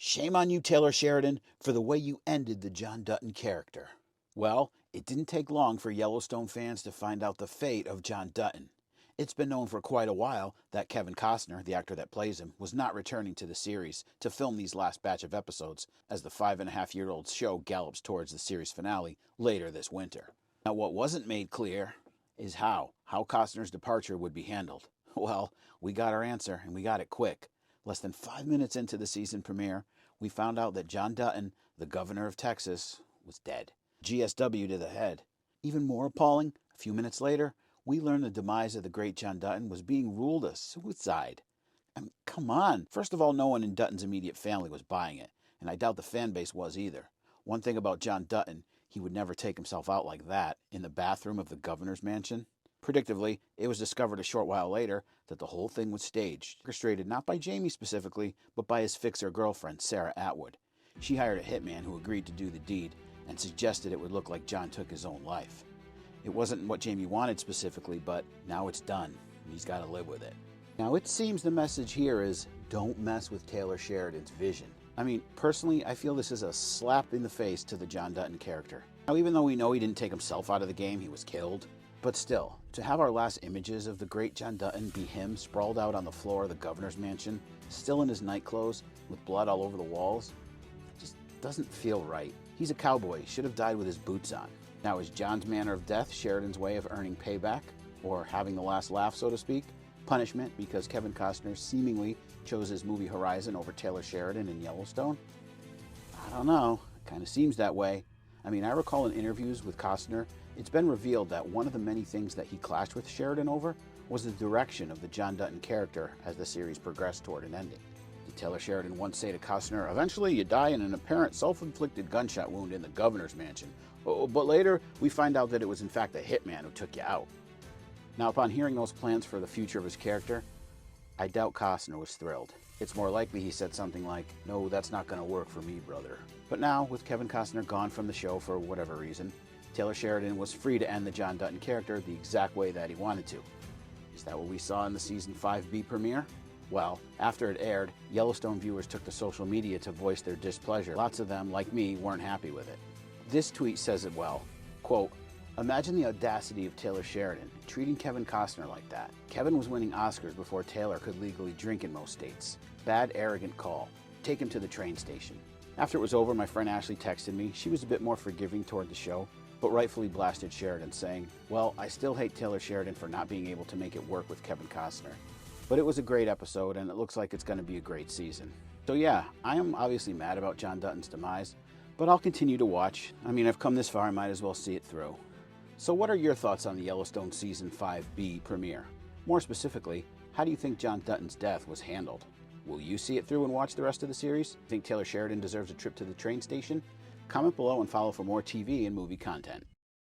Shame on you, Taylor Sheridan, for the way you ended the John Dutton character. Well, it didn't take long for Yellowstone fans to find out the fate of John Dutton. It's been known for quite a while that Kevin Costner, the actor that plays him, was not returning to the series to film these last batch of episodes as the 5.5-year-old show gallops towards the series finale later this winter. Now, what wasn't made clear is how Costner's departure would be handled. Well, we got our answer, and we got it quick. Less than 5 minutes into the season premiere, we found out that John Dutton, the governor of Texas, was dead. GSW to the head. Even more appalling, a few minutes later, we learned the demise of the great John Dutton was being ruled a suicide. I mean, come on. First of all, no one in Dutton's immediate family was buying it, and I doubt the fan base was either. One thing about John Dutton, he would never take himself out like that in the bathroom of the governor's mansion. Predictably, it was discovered a short while later that the whole thing was staged, orchestrated not by Jamie specifically, but by his fixer girlfriend, Sarah Atwood. She hired a hitman who agreed to do the deed and suggested it would look like John took his own life. It wasn't what Jamie wanted specifically, but now it's done, and he's got to live with it. Now, it seems the message here is don't mess with Taylor Sheridan's vision. I mean, personally, I feel this is a slap in the face to the John Dutton character. Now, even though we know he didn't take himself out of the game, he was killed. But still, to have our last images of the great John Dutton be him sprawled out on the floor of the governor's mansion, still in his nightclothes, with blood all over the walls, just doesn't feel right. He's a cowboy, should have died with his boots on. Now, is John's manner of death Sheridan's way of earning payback, or having the last laugh, so to speak? Punishment because Kevin Costner seemingly chose his movie Horizon over Taylor Sheridan in Yellowstone? I don't know, it kind of seems that way. I mean, I recall in interviews with Costner, it's been revealed that one of the many things that he clashed with Sheridan over was the direction of the John Dutton character as the series progressed toward an ending. Did Taylor Sheridan once say to Costner, "Eventually you die in an apparent self-inflicted gunshot wound in the governor's mansion, but later we find out that it was in fact a hitman who took you out"? Now, upon hearing those plans for the future of his character, I doubt Costner was thrilled. It's more likely he said something like, "No, that's not going to work for me, brother." But now, with Kevin Costner gone from the show for whatever reason, Taylor Sheridan was free to end the John Dutton character the exact way that he wanted to. Is that what we saw in the Season 5B premiere? Well, after it aired, Yellowstone viewers took to social media to voice their displeasure. Lots of them, like me, weren't happy with it. This tweet says it well. Quote, "Imagine the audacity of Taylor Sheridan, treating Kevin Costner like that. Kevin was winning Oscars before Taylor could legally drink in most states. Bad, arrogant call. Take him to the train station." After it was over, my friend Ashley texted me. She was a bit more forgiving toward the show, but rightfully blasted Sheridan, saying, "Well, I still hate Taylor Sheridan for not being able to make it work with Kevin Costner. But it was a great episode, and it looks like it's going to be a great season." So yeah, I am obviously mad about John Dutton's demise, but I'll continue to watch. I mean, I've come this far, I might as well see it through. So what are your thoughts on the Yellowstone Season 5B premiere? More specifically, how do you think John Dutton's death was handled? Will you see it through and watch the rest of the series? Think Taylor Sheridan deserves a trip to the train station? Comment below and follow for more TV and movie content.